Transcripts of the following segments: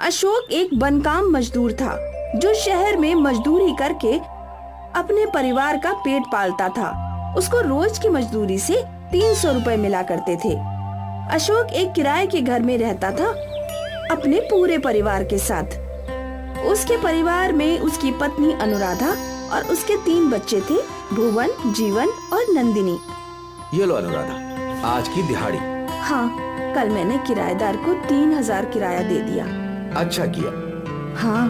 अशोक एक बनकाम मजदूर था जो शहर में मजदूरी करके अपने परिवार का पेट पालता था। उसको रोज की मजदूरी से 300 रुपए मिला करते थे। अशोक एक किराए के घर में रहता था अपने पूरे परिवार के साथ। उसके परिवार में उसकी पत्नी अनुराधा और उसके 3 बच्चे थे, भुवन, जीवन और नंदिनी। ये लो अनुराधा, आज की दिहाड़ी। हाँ, कल मैंने किराएदार को 3000 किराया दे दिया। अच्छा किया। हाँ,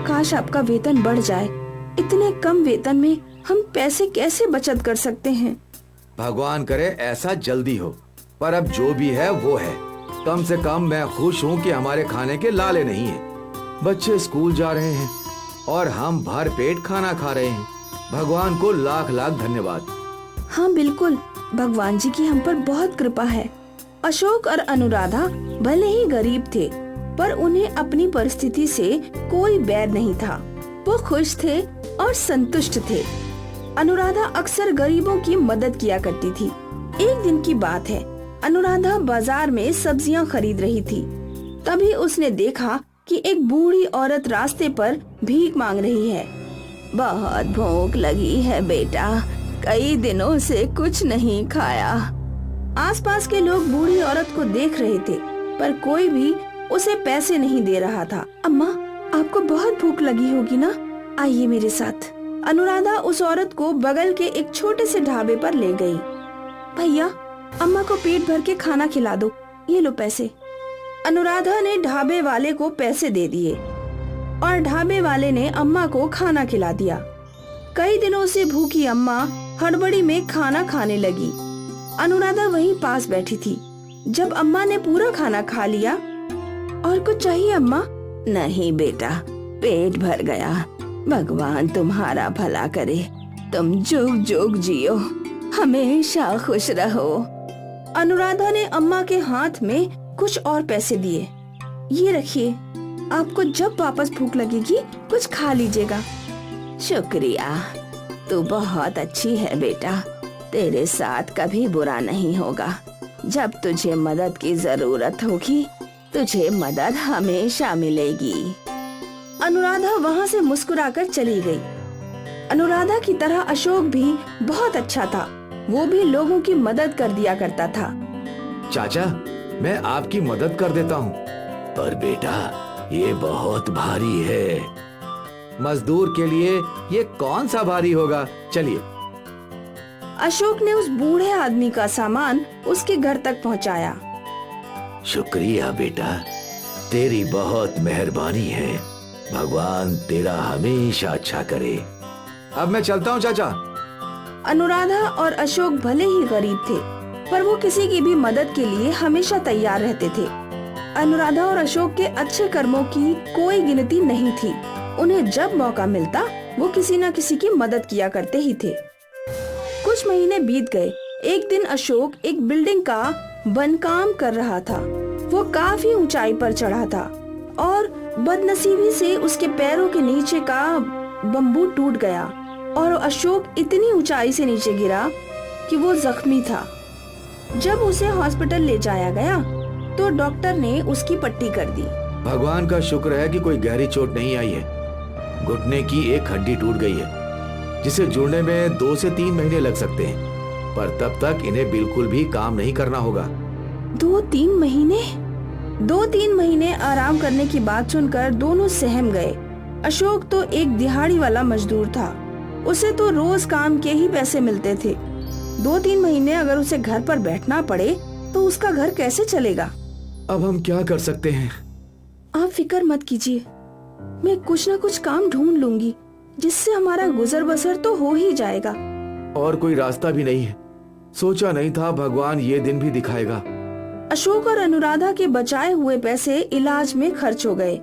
काश आपका वेतन बढ़ जाए। इतने कम वेतन में हम पैसे कैसे बचत कर सकते हैं। भगवान करे ऐसा जल्दी हो, पर अब जो भी है वो है। कम से कम मैं खुश हूँ कि हमारे खाने के लाले नहीं है। बच्चे स्कूल जा रहे हैं और हम भर पेट खाना खा रहे हैं। भगवान को लाख लाख धन्यवाद। हाँ बिल्कुल, भगवान जी की हम पर बहुत कृपा है। अशोक और अनुराधा भले ही गरीब थे, पर उन्हें अपनी परिस्थिति से कोई बैर नहीं था। वो खुश थे और संतुष्ट थे। अनुराधा अक्सर गरीबों की मदद किया करती थी। एक दिन की बात है, अनुराधा बाजार में सब्जियां खरीद रही थी। तभी उसने देखा कि एक बूढ़ी औरत रास्ते पर भीख मांग रही है। बहुत भूख लगी है बेटा, कई दिनों से कुछ नहीं खाया। आसपास के लोग बूढ़ी औरत को देख रहे थे, पर कोई भी उसे पैसे नहीं दे रहा था। अम्मा, आपको बहुत भूख लगी होगी ना, आइए मेरे साथ। अनुराधा उस औरत को बगल के एक छोटे से ढाबे पर ले गई। भैया, अम्मा को पेट भर के खाना खिला दो, ये लो पैसे। अनुराधा ने ढाबे वाले को पैसे दे दिए और ढाबे वाले ने अम्मा को खाना खिला दिया। कई दिनों से भूखी अम्मा हड़बड़ी में खाना खाने लगी। अनुराधा वहीं पास बैठी थी। जब अम्मा ने पूरा खाना खा लिया, और कुछ चाहिए अम्मा? नहीं बेटा, पेट भर गया। भगवान तुम्हारा भला करे, तुम जुग जुग जियो, हमेशा खुश रहो। अनुराधा ने अम्मा के हाथ में कुछ और पैसे दिए। ये रखिए, आपको जब वापस भूख लगेगी कुछ खा लीजिएगा। शुक्रिया, तू बहुत अच्छी है बेटा, तेरे साथ कभी बुरा नहीं होगा। जब तुझे मदद की जरूरत होगी, तुझे मदद हमेशा मिलेगी। अनुराधा वहाँ से मुस्कुराकर चली गई। अनुराधा की तरह अशोक भी बहुत अच्छा था। वो भी लोगों की मदद कर दिया करता था। चाचा, मैं आपकी मदद कर देता हूँ, पर बेटा ये बहुत भारी है। मजदूर के लिए ये कौन सा भारी होगा, चलिए। अशोक ने उस बूढ़े आदमी का सामान उसके घर तक पहुंचाया। शुक्रिया बेटा, तेरी बहुत मेहरबानी है। भगवान तेरा हमेशा अच्छा करे। अब मैं चलता हूँ चाचा। अनुराधा और अशोक भले ही गरीब थे, पर वो किसी की भी मदद के लिए हमेशा तैयार रहते थे। अनुराधा और अशोक के अच्छे कर्मों की कोई गिनती नहीं थी। उन्हें जब मौका मिलता वो किसी न किसी की मदद किया करते ही थे। कुछ महीने बीत गए। एक दिन अशोक एक बिल्डिंग का बनकाम कर रहा था। वो काफी ऊंचाई पर चढ़ा था और बदनसीबी से उसके पैरों के नीचे का बम्बू टूट गया और अशोक इतनी ऊंचाई से नीचे गिरा कि वो जख्मी था। जब उसे हॉस्पिटल ले जाया गया तो डॉक्टर ने उसकी पट्टी कर दी। भगवान का शुक्र है कि कोई गहरी चोट नहीं आई है। घुटने की एक हड्डी टूट गई है, जिसे जुड़ने में 2 से 3 महीने लग सकते हैं, पर तब तक इन्हें बिल्कुल भी काम नहीं करना होगा। 2-3 महीने? 2-3 महीने आराम करने की बात सुनकर दोनों सहम गए। अशोक तो एक दिहाड़ी वाला मजदूर था। उसे तो रोज काम के ही पैसे मिलते थे। 2-3 महीने अगर उसे घर पर बैठना पड़े तो उसका घर कैसे चलेगा? अब हम क्या कर सकते हैं? आप फिक्र मत कीजिए, मैं कुछ न कुछ काम ढूंढ लूंगी जिससे हमारा गुजर बसर तो हो ही जाएगा। और कोई रास्ता भी नहीं है। सोचा नहीं था भगवान ये दिन भी दिखाएगा। अशोक और अनुराधा के बचाए हुए पैसे इलाज में खर्च हो गए।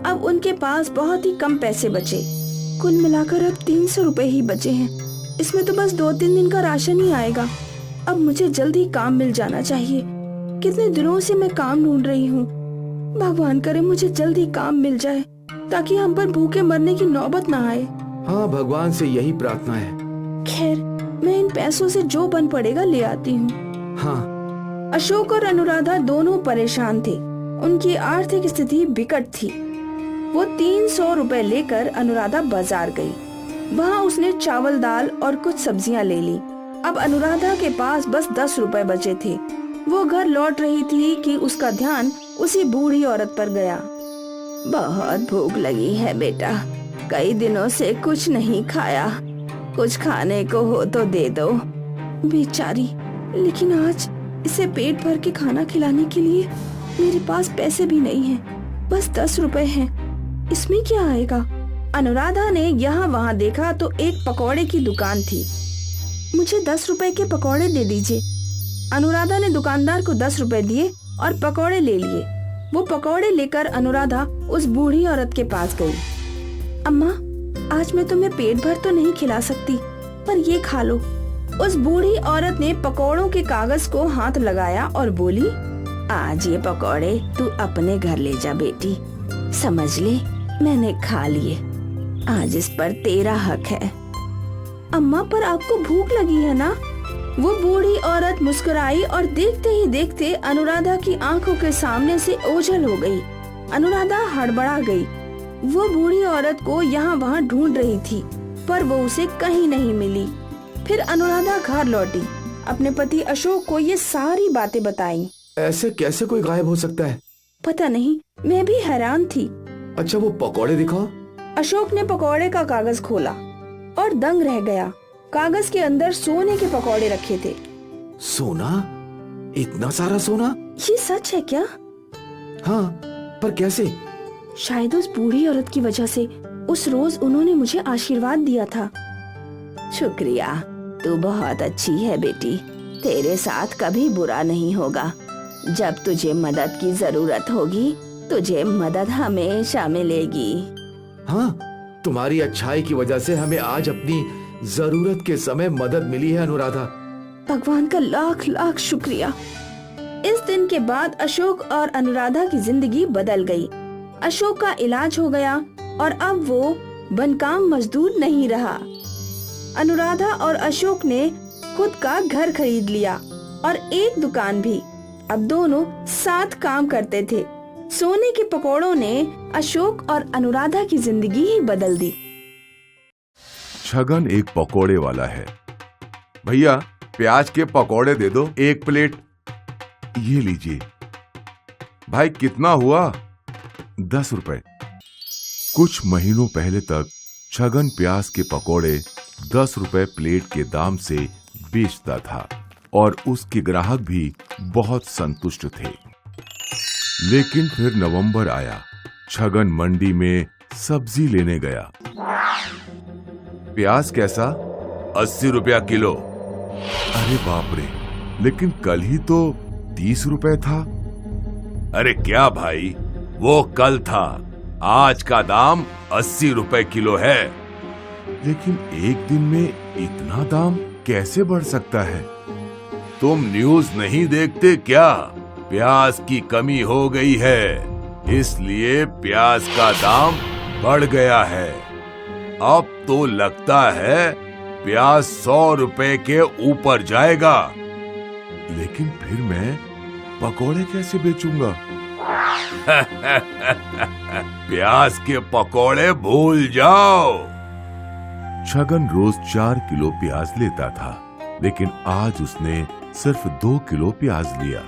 अब उनके पास बहुत ही कम पैसे बचे। कुल मिलाकर अब 300 रुपए ही बचे हैं। इसमें तो बस 2-3 दिन का राशन ही आएगा। अब मुझे जल्दी काम मिल जाना चाहिए। कितने दिनों से मैं काम ढूंढ रही हूँ। भगवान करे मुझे जल्दी काम मिल जाए ताकि हम पर भूखे मरने की नौबत ना आए। हाँ, भगवान से यही प्रार्थना है। खैर, मैं इन पैसों से जो बन पड़ेगा ले आती हूँ। हाँ। अशोक और अनुराधा दोनों परेशान थे। उनकी आर्थिक स्थिति विकट थी। वो 300 रुपए लेकर अनुराधा बाजार गई। वहाँ उसने चावल, दाल और कुछ सब्जियाँ ले ली। अब अनुराधा के पास बस 10 रुपए बचे थे। वो घर लौट रही थी कि उसका ध्यान उसी बूढ़ी औरत पर गया। बहुत भूख लगी है बेटा, कई दिनों से कुछ नहीं खाया, कुछ खाने को हो तो दे दो। बेचारी, लेकिन आज इसे पेट भर के खाना खिलाने के लिए मेरे पास पैसे भी नहीं हैं, बस 10 रुपए हैं, इसमें क्या आएगा। अनुराधा ने यहाँ वहाँ देखा तो एक पकौड़े की दुकान थी। मुझे 10 रुपए के पकौड़े दे दीजिए। अनुराधा ने दुकानदार को 10 रुपए दिए और पकौड़े ले लिए। वो पकौड़े लेकर अनुराधा उस बूढ़ी औरत के पास गई। अम्मा, आज मैं तुम्हें पेट भर तो नहीं खिला सकती, पर ये खा लो। उस बूढ़ी औरत ने पकौड़ों के कागज को हाथ लगाया और बोली, आज ये पकौड़े तू अपने घर ले जा बेटी, समझ ले मैंने खा लिए, आज इस पर तेरा हक है। अम्मा, पर आपको भूख लगी है ना? वो बूढ़ी औरत मुस्कुराई और देखते ही देखते अनुराधा की आंखों के सामने से ओझल हो गई। अनुराधा हड़बड़ा गई। वो बूढ़ी औरत को यहाँ वहाँ ढूंढ रही थी, पर वो उसे कहीं नहीं मिली। फिर अनुराधा घर लौटी, अपने पति अशोक को ये सारी बातें बताई। ऐसे कैसे कोई गायब हो सकता है? पता नहीं, मैं भी हैरान थी। अच्छा, वो पकौड़े दिखाओ। अशोक ने पकौड़े का कागज खोला और दंग रह गया। कागज के अंदर सोने के पकौड़े रखे थे। सोना? इतना सारा सोना? ये सच है क्या? हाँ, पर कैसे? शायद उस बूढ़ी औरत की वजह से। उस रोज उन्होंने मुझे आशीर्वाद दिया था। शुक्रिया, तू बहुत अच्छी है बेटी, तेरे साथ कभी बुरा नहीं होगा। जब तुझे मदद की जरूरत होगी, तुझे मदद हमेशा मिलेगी। हाँ, तुम्हारी अच्छाई की वजह से हमें आज अपनी जरूरत के समय मदद मिली है अनुराधा। भगवान का लाख लाख शुक्रिया। इस दिन के बाद अशोक और अनुराधा की जिंदगी बदल गई। अशोक का इलाज हो गया और अब वो बनकाम मजदूर नहीं रहा। अनुराधा और अशोक ने खुद का घर खरीद लिया और एक दुकान भी। अब दोनों साथ काम करते थे। सोने के पकौड़ों ने अशोक और अनुराधा की जिंदगी ही बदल दी। छगन एक पकौड़े वाला है। भैया, प्याज के पकौड़े दे दो 1 प्लेट। ये लीजिए। भाई, कितना हुआ? 10 रुपए। कुछ महीनों पहले तक छगन प्याज के पकौड़े 10 रुपए प्लेट के दाम से बेचता था और उसके ग्राहक भी बहुत संतुष्ट थे। लेकिन फिर नवंबर आया। छगन मंडी में सब्जी लेने गया। प्याज कैसा? 80 रुपया किलो। अरे बाप रे, लेकिन कल ही तो 30 रुपए था। अरे क्या भाई, वो कल था, आज का दाम 80 रुपए किलो है। लेकिन एक दिन में इतना दाम कैसे बढ़ सकता है? तुम न्यूज नहीं देखते क्या? प्याज की कमी हो गई है, इसलिए प्याज का दाम बढ़ गया है। अब तो लगता है प्याज 100 रुपए के ऊपर जाएगा। लेकिन फिर मैं पकौड़े कैसे बेचूंगा? प्याज के पकौड़े भूल जाओ। छगन रोज 4 किलो प्याज लेता था, लेकिन आज उसने सिर्फ 2 किलो प्याज लिया।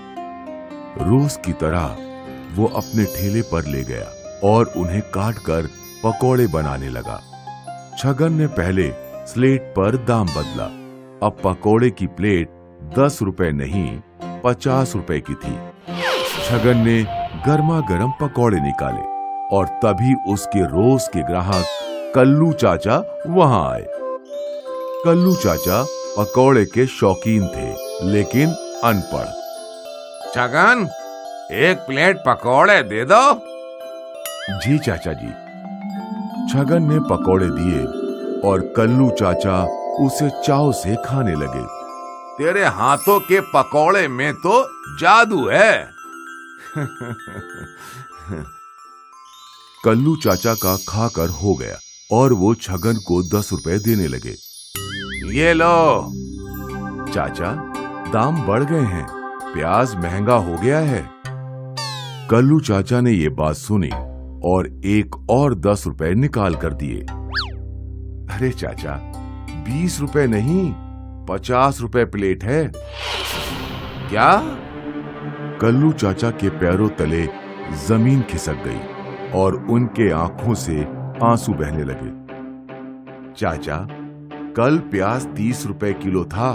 रोज की तरह वो अपने ठेले पर ले गया और उन्हें काट कर पकौड़े बनाने लगा। छगन ने पहले स्लेट पर दाम बदला। अब पकौड़े की प्लेट 10 रुपए नहीं 50 रुपए की थी। छगन ने गर्मा गर्म पकौड़े निकाले और तभी उसके रोज के ग्राहक कल्लू चाचा वहां आए। कल्लू चाचा पकौड़े के शौकीन थे, लेकिन अनपढ़। छगन, 1 प्लेट पकौड़े दे दो। जी चाचा जी। छगन ने पकौड़े दिए और कल्लू चाचा उसे चाव से खाने लगे। तेरे हाथों के पकौड़े में तो जादू है। कल्लू चाचा का खाकर हो गया और वो छगन को 10 रुपए देने लगे। ये लो। चाचा, दाम बढ़ गए हैं, प्याज महंगा हो गया है। कल्लू चाचा ने ये बात सुनी और एक और 10 रुपए निकाल कर दिए। अरे चाचा, 20 रुपए नहीं, 50 रुपए प्लेट है। क्या? कल्लू चाचा के पैरों तले जमीन खिसक गई और उनके आंखों से आंसू बहने लगे। चाचा, कल प्याज 30 रुपए किलो था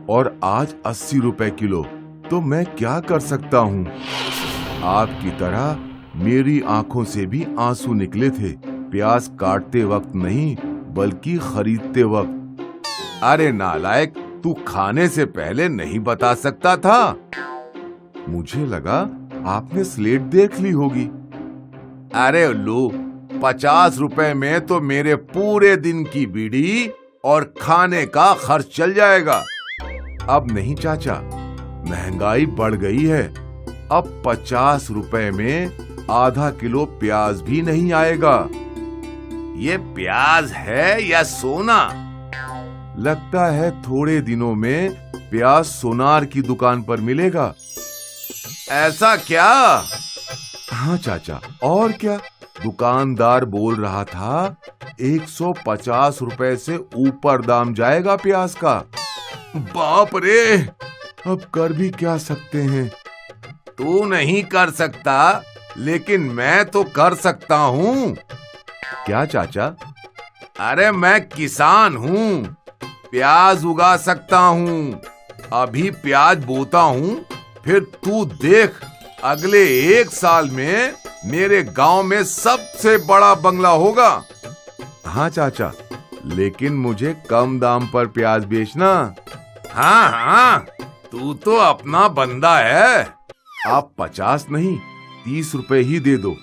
और आज 80 रुपए किलो, तो मैं क्या कर सकता हूँ? आपकी तरह मेरी आंखों से भी आंसू निकले थे, प्याज काटते वक्त नहीं बल्कि खरीदते वक्त। अरे नालायक, तू खाने से पहले नहीं बता सकता था? मुझे लगा आपने स्लेट देख ली होगी। अरे उल्लू, 50 रुपए में तो मेरे पूरे दिन की बीड़ी और खाने का खर्च चल जाएगा। अब नहीं चाचा, महंगाई बढ़ गई है। अब 50 रुपए में आधा किलो प्याज भी नहीं आएगा। ये प्याज है या सोना? लगता है थोड़े दिनों में प्याज सोनार की दुकान पर मिलेगा। ऐसा क्या? हाँ चाचा, और क्या? दुकानदार बोल रहा था 150 रुपए से ऊपर दाम जाएगा प्याज का। बाप रे! अब कर भी क्या सकते हैं? तू नहीं कर सकता, लेकिन मैं तो कर सकता हूँ। क्या चाचा? अरे मैं किसान हूँ, प्याज उगा सकता हूँ। अभी प्याज बोता हूँ, फिर तू देख, अगले 1 साल में मेरे गांव में सबसे बड़ा बंगला होगा। हाँ चाचा, लेकिन मुझे कम दाम पर प्याज बेचना। हाँ हाँ, तू तो अपना बंदा है। आप 50 नहीं 30 रुपए ही दे दो,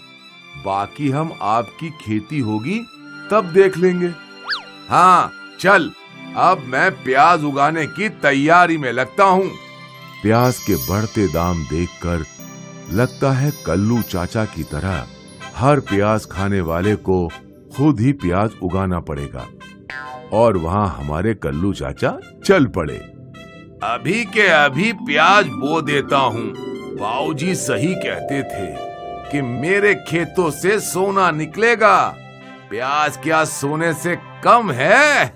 बाकी हम आपकी खेती होगी तब देख लेंगे। हाँ चल, अब मैं प्याज उगाने की तैयारी में लगता हूँ। प्याज के बढ़ते दाम देखकर लगता है कल्लू चाचा की तरह हर प्याज खाने वाले को खुद ही प्याज उगाना पड़ेगा। और वहाँ हमारे कल्लू चाचा चल पड़े। अभी के अभी प्याज बो देता हूँ। बाऊजी सही कहते थे कि मेरे खेतों से सोना निकलेगा। प्याज क्या सोने से कम है?